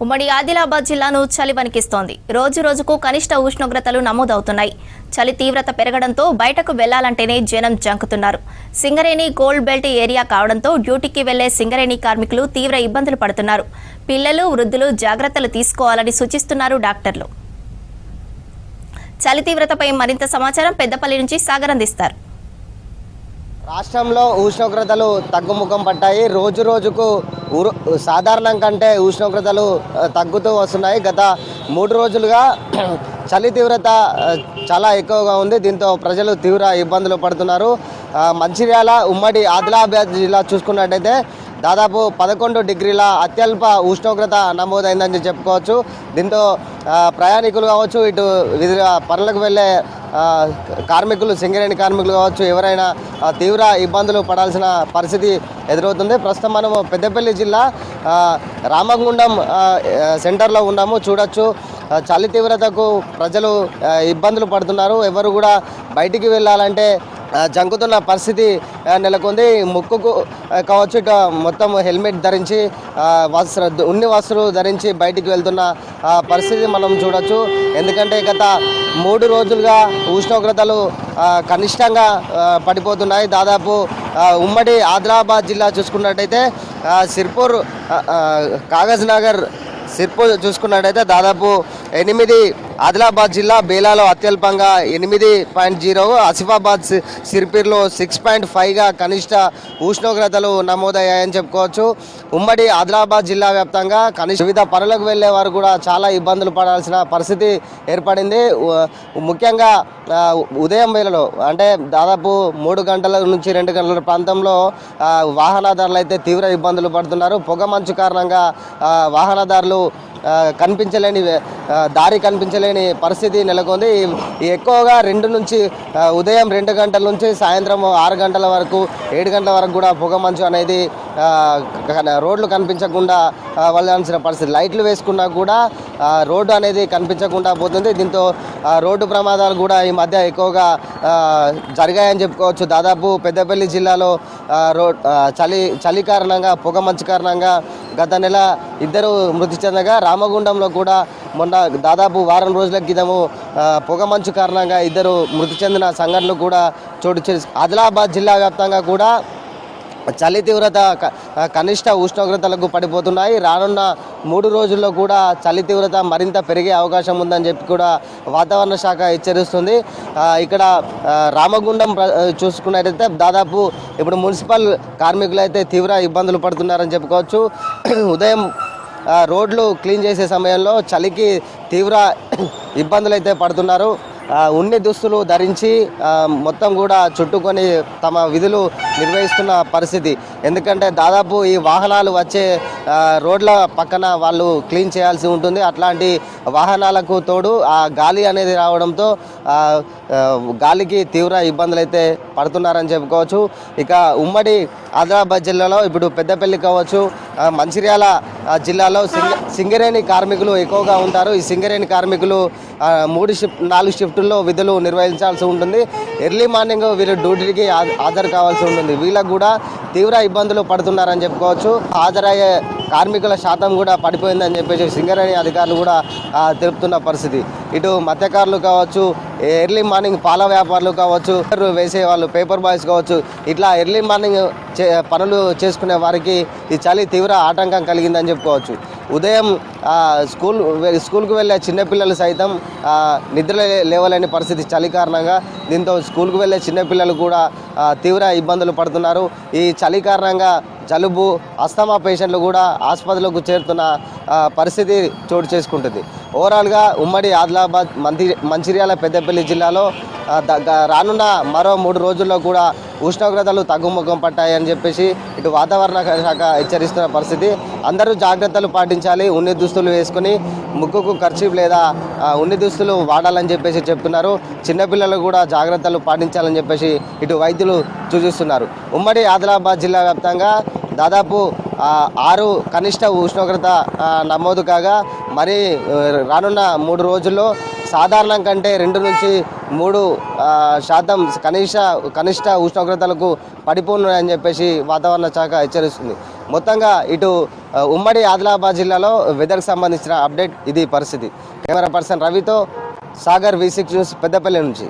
ఉమ్మడి ఆదిలాబాద్ జిల్లాను చలి వణికిస్తోంది. రోజు రోజుకు కనిష్ట ఉష్ణోగ్రతలు నమోదవుతున్నాయి. చలి తీవ్రత పెరగడంతో బయటకు వెళ్లాలంటేనే జనం జంకుతున్నారు. సింగరేణి గోల్డ్ బెల్ట్ ఏరియా కావడంతో డ్యూటీకి వెళ్లే సింగరేణి కార్మికులు తీవ్ర ఇబ్బందులు పడుతున్నారు. పిల్లలు, వృద్ధులు జాగ్రత్తలు తీసుకోవాలని సూచిస్తున్నారు డాక్టర్లు. చలి తీవ్రతపై మరింత సమాచారం పెద్దపల్లి నుంచి సాగర్ అందిస్తారు. రాష్ట్రంలో ఉష్ణోగ్రతలు తగ్గుముఖం పట్టాయి. రోజు రోజుకు సాధారణం కంటే ఉష్ణోగ్రతలు తగ్గుతూ వస్తున్నాయి. గత 3 రోజులుగా చలి తీవ్రత చాలా ఎక్కువగా ఉంది. దీంతో ప్రజలు తీవ్ర ఇబ్బందులు పడుతున్నారు. మంచిర్యాల ఉమ్మడి ఆదిలాబాద్ జిల్లా చూసుకున్నట్టయితే దాదాపు 11 డిగ్రీల అత్యల్ప ఉష్ణోగ్రత నమోదైందని చెప్పుకోవచ్చు. దీంతో ప్రయాణికులు కావచ్చు, ఇటు వివిధ పనులకు వెళ్ళే కార్మికులు, సింగరేణి కార్మికులు కావచ్చు, ఎవరైనా తీవ్ర ఇబ్బందులు పడాల్సిన పరిస్థితి ఎదురవుతుంది. ప్రస్తుతం మనము పెద్దపల్లి జిల్లా రామగుండం సెంటర్లో ఉన్నాము. చూడొచ్చు, చలి తీవ్రతకు ప్రజలు ఇబ్బందులు పడుతున్నారు. ఎవరు కూడా బయటికి వెళ్ళాలంటే జంకుతున్న పరిస్థితి నెలకొంది. ముక్కుకు కావచ్చు, ఇటు మొత్తం హెల్మెట్ ధరించి ఉన్ని వస్త్రాలు ధరించి బయటికి వెళ్తున్న పరిస్థితి మనం చూడొచ్చు. ఎందుకంటే గత 3 రోజులుగా ఉష్ణోగ్రతలు కనిష్టంగా పడిపోతున్నాయి. దాదాపు ఉమ్మడి ఆదిలాబాద్ జిల్లా చూసుకున్నట్టయితే సిర్పూర్, కాగజ్ నగర్, సిర్పూర్ చూసుకున్నట్టయితే దాదాపు 8, ఆదిలాబాద్ జిల్లా బేలాలో అత్యల్పంగా 8.0, ఆసిఫాబాద్ సిర్పూర్లో 6.5గా కనిష్ట ఉష్ణోగ్రతలు నమోదయ్యాయని చెప్పుకోవచ్చు. ఉమ్మడి ఆదిలాబాద్ జిల్లా వ్యాప్తంగా కనిష్ట వివిధ పనులకు వెళ్లే వారు కూడా చాలా ఇబ్బందులు పడాల్సిన పరిస్థితి ఏర్పడింది. ముఖ్యంగా ఉదయం వేళలో అంటే దాదాపు 3 గంటల నుంచి 2 గంటల ప్రాంతంలో వాహనదారులు అయితే తీవ్ర ఇబ్బందులు పడుతున్నారు. పొగ మంచు కారణంగా వాహనదారులు దారి కనిపించలేని పరిస్థితి నెలకొంది. ఎక్కువగా ఉదయం 2 గంటల నుంచి సాయంత్రం 6 గంటల వరకు, 7 గంటల వరకు కూడా పొగ మంచు అనేది రోడ్లు కనిపించకుండా వెళ్ళాల్సిన పరిస్థితి. లైట్లు వేసుకున్నా కూడా రోడ్డు అనేది కనిపించకుండా పోతుంది. దీంతో రోడ్డు ప్రమాదాలు కూడా ఈ మధ్య ఎక్కువగా జరిగాయని చెప్పుకోవచ్చు. దాదాపు పెద్దపల్లి జిల్లాలో చలి కారణంగా, పొగ మంచు కారణంగా గత నెల 2 మృతి చెందగా, రామగుండంలో కూడా మొన్న దాదాపు వారం రోజుల క్రితము పొగ మంచు కారణంగా 2 మృతి చెందిన సంఘటనలు కూడా చోటు చేసుకున్నాయి. ఆదిలాబాద్ జిల్లా వ్యాప్తంగా కూడా చలి తీవ్రత కనిష్ట ఉష్ణోగ్రతలకు పడిపోతున్నాయి. రానున్న 3 రోజుల్లో కూడా చలి తీవ్రత మరింత పెరిగే అవకాశం ఉందని చెప్పి కూడా వాతావరణ శాఖ హెచ్చరిస్తుంది. ఇక్కడ రామగుండం చూసుకున్నట్టయితే దాదాపు ఇప్పుడు మున్సిపల్ కార్మికులు అయితే తీవ్ర ఇబ్బందులు పడుతున్నారని చెప్పుకోవచ్చు. ఉదయం రోడ్లు క్లీన్ చేసే సమయంలో చలికి తీవ్ర ఇబ్బందులు అయితే పడుతున్నారు. ఉన్ని దుస్తులు ధరించి మొత్తం కూడా చుట్టుకొని తమ విధులు నిర్వహిస్తున్న పరిస్థితి. ఎందుకంటే దాదాపు ఈ వాహనాలు వచ్చే రోడ్ల పక్కన వాళ్ళు క్లీన్ చేయాల్సి ఉంటుంది. అట్లాంటి వాహనాలకు తోడు ఆ గాలి అనేది రావడంతో గాలికి తీవ్ర ఇబ్బందులు అయితే పడుతున్నారని చెప్పుకోవచ్చు. ఇక ఉమ్మడి ఆదిలాబాద్ జిల్లాలో ఇప్పుడు పెద్దపల్లి కావచ్చు, మంచిర్యాల జిల్లాలో సింగరేణి కార్మికులు ఎక్కువగా ఉంటారు. ఈ సింగరేణి కార్మికులు 4 షిఫ్టుల్లో విధులు నిర్వహించాల్సి ఉంటుంది. ఎర్లీ మార్నింగ్ వీళ్ళు డ్యూటీకి హాజరు కావాల్సి ఉంటుంది. వీళ్ళకు కూడా తీవ్ర ఇబ్బందులు పడుతున్నారని చెప్పుకోవచ్చు. హాజరయ్యే కార్మికుల శాతం కూడా పడిపోయిందని చెప్పేసి సింగరేణి అధికారులు కూడా తెలుపుతున్న పరిస్థితి. ఇటు మత్స్యకారులు కావచ్చు, ఎర్లీ మార్నింగ్ పాల వ్యాపారులు కావచ్చు, వేసే వాళ్ళు, పేపర్ బాయ్స్ కావచ్చు, ఇట్లా ఎర్లీ మార్నింగ్ పనులు చేసుకునే వారికి ఈ చలి తీవ్ర ఆటంకం కలిగిందని చెప్పుకోవచ్చు. ఉదయం స్కూల్కు వెళ్ళే చిన్నపిల్లలు సైతం నిద్ర లేవలేని పరిస్థితి చలి కారణంగా. దీంతో స్కూల్కు వెళ్ళే చిన్నపిల్లలు కూడా తీవ్ర ఇబ్బందులు పడుతున్నారు. ఈ చలి కారణంగా జలుబు, అస్తమా పేషెంట్లు కూడా ఆసుపత్రులకు చేరుతున్న పరిస్థితి చోటు చేసుకుంటుంది. ఓవరాల్గా ఉమ్మడి ఆదిలాబాద్, మంచిర్యాల, పెద్దపల్లి జిల్లాలో రానున్న మరో 3 రోజుల్లో కూడా ఉష్ణోగ్రతలు తగ్గుముఖం పట్టాయని చెప్పేసి ఇటు వాతావరణ శాఖ హెచ్చరిస్తున్న పరిస్థితి. అందరూ జాగ్రత్తలు పాటించాలి. ఉన్ని దుస్తులు వేసుకొని ముక్కుకు కర్చీఫ్ లేదా ఉన్ని దుస్తులు వాడాలని చెప్పేసి చెప్తున్నారు. చిన్నపిల్లలు కూడా జాగ్రత్తలు పాటించాలని చెప్పేసి ఇటు వైద్యులు సూచిస్తున్నారు. ఉమ్మడి ఆదిలాబాద్ జిల్లా వ్యాప్తంగా దాదాపు 6 కనిష్ట ఉష్ణోగ్రత నమోదు కాగా, మరి రానున్న 3 రోజుల్లో సాధారణం కంటే 2 నుంచి 3% కనిష్ట ఉష్ణోగ్రతలకు పడిపోనున్నాయని చెప్పేసి వాతావరణ శాఖ హెచ్చరిస్తుంది. మొత్తంగా ఇటు ఉమ్మడి ఆదిలాబాద్ జిల్లాలో వెదర్కి సంబంధించిన అప్డేట్ ఇది పరిస్థితి. కెమెరా పర్సన్ రవితో సాగర్ V6 న్యూస్ పెద్దపల్లి నుంచి.